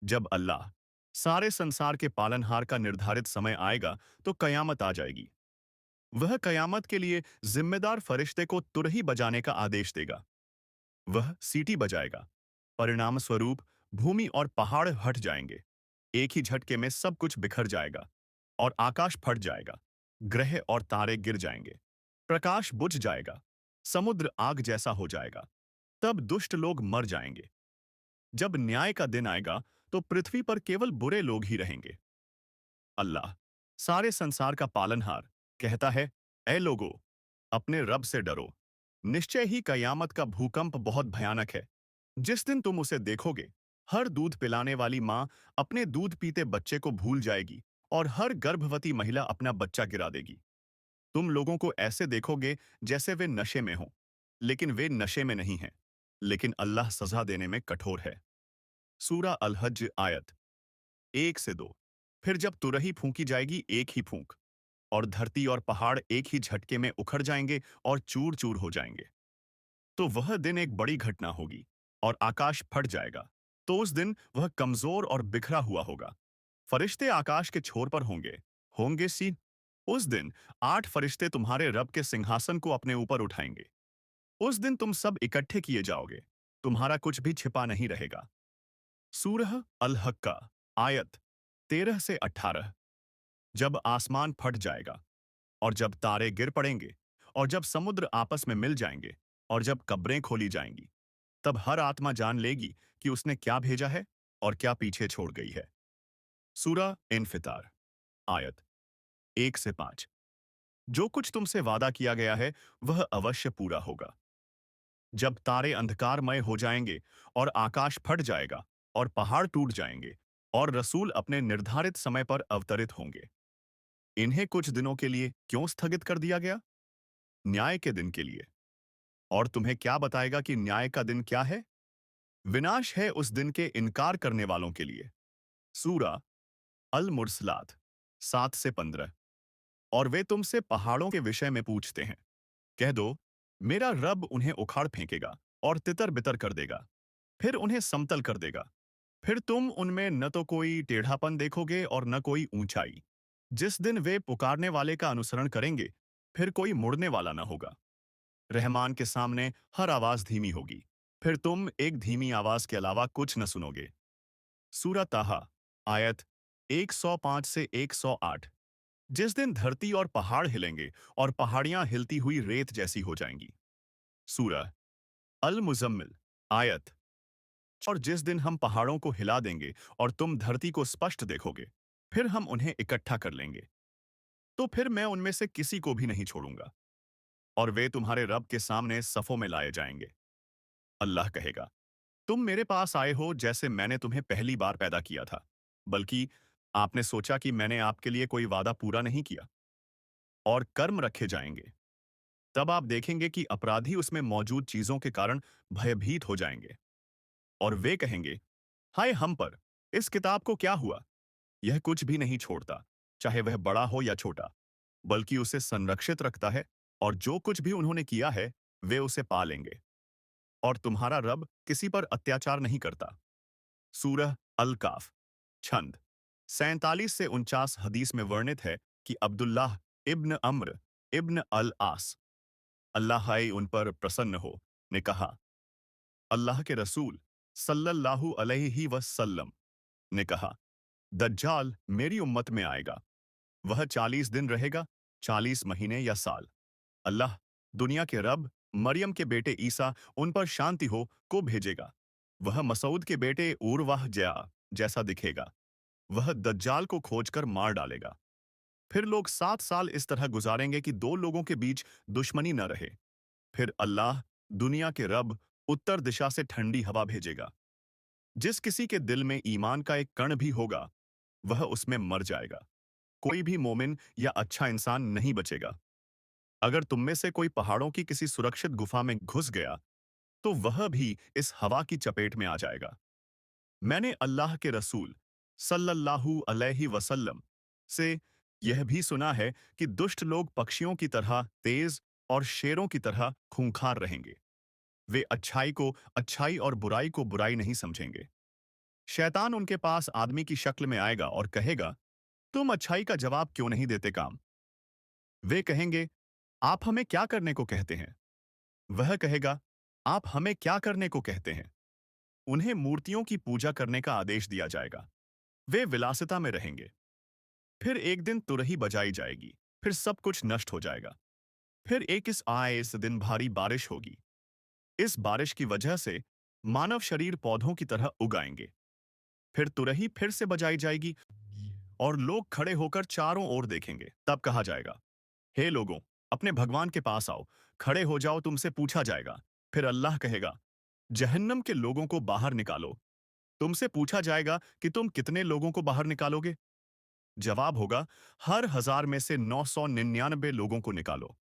जब अल्लाह सारे संसार के पालनहार का निर्धारित समय आएगा तो कयामत आ जाएगी। वह कयामत के लिए जिम्मेदार फरिश्ते को तुरही बजाने का आदेश देगा। वह सीटी बजाएगा। परिणाम स्वरूप भूमि और पहाड़ हट जाएंगे। एक ही झटके में सब कुछ बिखर जाएगा और आकाश फट जाएगा। ग्रह और तारे गिर जाएंगे। प्रकाश बुझ जाएगा। समुद्र आग जैसा हो जाएगा। तब दुष्ट लोग मर जाएंगे। जब न्याय का दिन आएगा तो पृथ्वी पर केवल बुरे लोग ही रहेंगे। अल्लाह, सारे संसार का पालनहार, कहता है, ऐ लोगो, अपने रब से डरो। निश्चय ही कयामत का भूकंप बहुत भयानक है। जिस दिन तुम उसे देखोगे, हर दूध पिलाने वाली माँ अपने दूध पीते बच्चे को भूल जाएगी और हर गर्भवती महिला अपना बच्चा गिरा देगी। तुम लोगों को ऐसे देखोगे जैसे वे नशे में हों, लेकिन वे नशे में नहीं हैं। लेकिन अल्लाह सजा देने में कठोर है। सूरा अल हज आयत 1 से 2। फिर जब तुरही फूंकी जाएगी एक ही फूंक, और धरती और पहाड़ एक ही झटके में उखड़ जाएंगे और चूर चूर हो जाएंगे। तो वह दिन एक बड़ी घटना होगी और आकाश फट जाएगा। तो उस दिन वह कमजोर और बिखरा हुआ होगा। फरिश्ते आकाश के छोर पर होंगे। होंगे सी। उस दिन 8 फरिश्ते तुम्हारे रब के सिंहासन को अपने ऊपर उठाएंगे। उस दिन तुम सब इकट्ठे किए जाओगे। तुम्हारा कुछ भी छिपा नहीं रहेगा। सूरह अल हक्का आयत 13 से 18। जब आसमान फट जाएगा और जब तारे गिर पड़ेंगे और जब समुद्र आपस में मिल जाएंगे और जब कब्रें खोली जाएंगी, तब हर आत्मा जान लेगी कि उसने क्या भेजा है और क्या पीछे छोड़ गई है। सूरह इन्फितार आयत 1 से 5। जो कुछ तुमसे वादा किया गया है वह अवश्य पूरा होगा। जब तारे अंधकारमय हो जाएंगे और आकाश फट जाएगा और पहाड़ टूट जाएंगे और रसूल अपने निर्धारित समय पर अवतरित होंगे। इन्हें कुछ दिनों के लिए क्यों स्थगित कर दिया गया? न्याय के दिन के लिए। और तुम्हें क्या बताएगा कि न्याय का दिन क्या है? विनाश है उस दिन के इनकार करने वालों के लिए। सूरा अल मुरसलात 7 से 15। और वे तुमसे पहाड़ों के विषय में पूछते हैं। कह दो, मेरा रब उन्हें उखाड़ फेंकेगा और तितर बितर कर देगा। फिर उन्हें समतल कर देगा। फिर तुम उनमें न तो कोई टेढ़ापन देखोगे और न कोई ऊंचाई। जिस दिन वे पुकारने वाले का अनुसरण करेंगे, फिर कोई मुड़ने वाला न होगा। रहमान के सामने हर आवाज धीमी होगी। फिर तुम एक धीमी आवाज के अलावा कुछ न सुनोगे। सूरह ताहा आयत 105 से 108। जिस दिन धरती और पहाड़ हिलेंगे और पहाड़ियां हिलती हुई रेत जैसी हो जाएंगी। सूरह अल मुजम्मिल आयत। और जिस दिन हम पहाड़ों को हिला देंगे और तुम धरती को स्पष्ट देखोगे, फिर हम उन्हें इकट्ठा कर लेंगे। तो फिर मैं उनमें से किसी को भी नहीं छोड़ूंगा और वे तुम्हारे रब के सामने सफों में लाए जाएंगे। अल्लाह कहेगा, तुम मेरे पास आए हो जैसे मैंने तुम्हें पहली बार पैदा किया था, बल्कि आपने सोचा कि मैंने आपके लिए कोई वादा पूरा नहीं किया। और कर्म रखे जाएंगे। तब आप देखेंगे कि अपराधी उसमें मौजूद चीजों के कारण भयभीत हो जाएंगे और वे कहेंगे, हाय हम पर, इस किताब को क्या हुआ? यह कुछ भी नहीं छोड़ता, चाहे वह बड़ा हो या छोटा, बल्कि उसे संरक्षित रखता है और जो कुछ भी उन्होंने किया है, वे उसे पा लेंगे। और तुम्हारा रब किसी पर अत्याचार नहीं करता। सूरह अल काफ छंद 47 से 49 हदीस में वर्णित है कि अब्दुल्लाह इब्न अम्र इब्न अल आस, अल्लाह हाय उन पर प्रसन्न हो, ने कहा, अल्लाह के रसूल सल्लल्लाहु अलैहि वसल्लम ने कहा, दज्जाल मेरी उम्मत में आएगा। वह 40 दिन रहेगा, 40 महीने या साल। अल्लाह, दुनिया के रब, मरियम के बेटे ईसा, उन पर शांति हो, को भेजेगा। वह मसूद के बेटे उरवाह जैसा दिखेगा। वह दज्जाल को खोजकर मार डालेगा। फिर लोग 7 साल इस तरह गुजारेंगे कि दो लोगों के बीच दुश्मनी न रहे। फिर अल्लाह, दुनिया के रब, उत्तर दिशा से ठंडी हवा भेजेगा। जिस किसी के दिल में ईमान का एक कण भी होगा, वह उसमें मर जाएगा। कोई भी मोमिन या अच्छा इंसान नहीं बचेगा। अगर तुम में से कोई पहाड़ों की किसी सुरक्षित गुफा में घुस गया, तो वह भी इस हवा की चपेट में आ जाएगा। मैंने अल्लाह के रसूल सल्लल्लाहु अलैहि वसल्लम से यह भी सुना है कि दुष्ट लोग पक्षियों की तरह तेज और शेरों की तरह खूंखार रहेंगे। वे अच्छाई को अच्छाई और बुराई को बुराई नहीं समझेंगे। शैतान उनके पास आदमी की शक्ल में आएगा और कहेगा, तुम अच्छाई का जवाब क्यों नहीं देते काम? वे कहेंगे, आप हमें क्या करने को कहते हैं? वह कहेगा, आप हमें क्या करने को कहते हैं? उन्हें मूर्तियों की पूजा करने का आदेश दिया जाएगा। वे विलासिता में रहेंगे। फिर एक दिन तुरही बजाई जाएगी। फिर सब कुछ नष्ट हो जाएगा। फिर इस दिन भारी बारिश होगी। इस बारिश की वजह से मानव शरीर पौधों की तरह उगाएंगे। फिर तुरही फिर से बजाई जाएगी और लोग खड़े होकर चारों ओर देखेंगे। तब कहा जाएगा, हे लोगों, अपने भगवान के पास आओ, खड़े हो जाओ, तुमसे पूछा जाएगा। फिर अल्लाह कहेगा, जहन्नम के लोगों को बाहर निकालो। तुमसे पूछा जाएगा कि तुम कितने लोगों को बाहर निकालोगे? जवाब होगा, हर 1000 में से 999 लोगों को निकालो।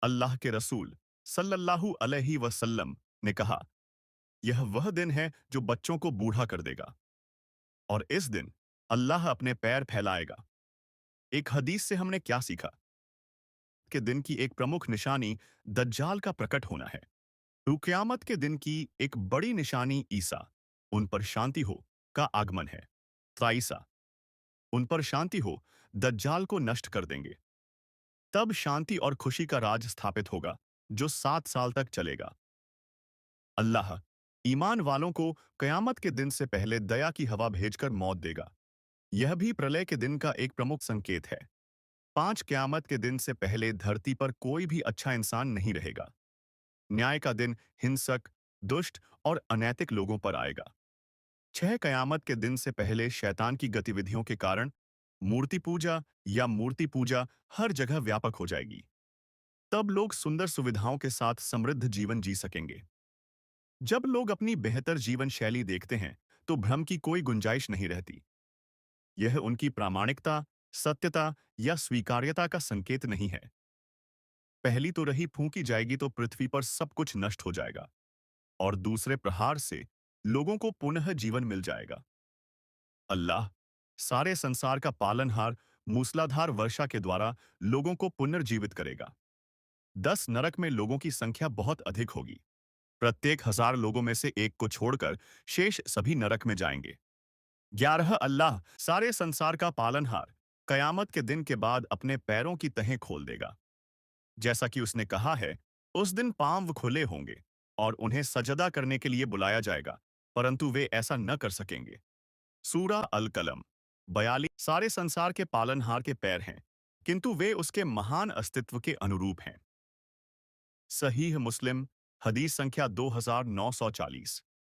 अल्लाह के रसूल सल्लल्लाहु अलैहि वसल्लम ने कहा, यह वह दिन है जो बच्चों को बूढ़ा कर देगा। और इस दिन अल्लाह अपने पैर फैलाएगा। एक हदीस से हमने क्या सीखा? के दिन की एक प्रमुख निशानी दज्जाल का प्रकट होना है। तो क़यामत के दिन की एक बड़ी निशानी ईसा, उन पर शांति हो, का आगमन है। त्राईसा, उन पर शांति हो, दज्जाल को नष्ट कर देंगे। तब शांति और खुशी का राज स्थापित होगा, जो 7 साल तक चलेगा। अल्लाह ईमान वालों को क़यामत के दिन से पहले दया की हवा भेजकर मौत देगा। यह भी प्रलय के दिन का एक प्रमुख संकेत है। 5 क़यामत के दिन से पहले धरती पर कोई भी अच्छा इंसान नहीं रहेगा। न्याय का दिन हिंसक, दुष्ट और अनैतिक लोगों पर आएगा। 6 क़यामत के दिन से पहले शैतान की गतिविधियों के कारण मूर्ति पूजा हर जगह व्यापक हो जाएगी। तब लोग सुंदर सुविधाओं के साथ समृद्ध जीवन जी सकेंगे। जब लोग अपनी बेहतर जीवन शैली देखते हैं, तो भ्रम की कोई गुंजाइश नहीं रहती। यह उनकी प्रामाणिकता, सत्यता या स्वीकार्यता का संकेत नहीं है। पहली तो रही फूंकी जाएगी तो पृथ्वी पर सब कुछ नष्ट हो जाएगा और दूसरे प्रहार से लोगों को पुनः जीवन मिल जाएगा। अल्लाह सारे संसार का पालनहार मूसलाधार वर्षा के द्वारा लोगों को पुनर्जीवित करेगा। 10 नरक में लोगों की संख्या बहुत अधिक होगी। प्रत्येक 1000 लोगों में से एक को छोड़कर शेष सभी नरक में जाएंगे। 11 अल्लाह सारे संसार का पालनहार कयामत के दिन के बाद अपने पैरों की तहें खोल देगा। जैसा कि उसने कहा है, उस दिन पांव खुले होंगे और उन्हें सजदा करने के लिए बुलाया जाएगा, परंतु वे ऐसा न कर सकेंगे। सूरा अल कलम 42 सारे संसार के पालनहार के पैर हैं, किंतु वे उसके महान अस्तित्व के अनुरूप हैं। सहीह मुस्लिम हदीस संख्या 2940।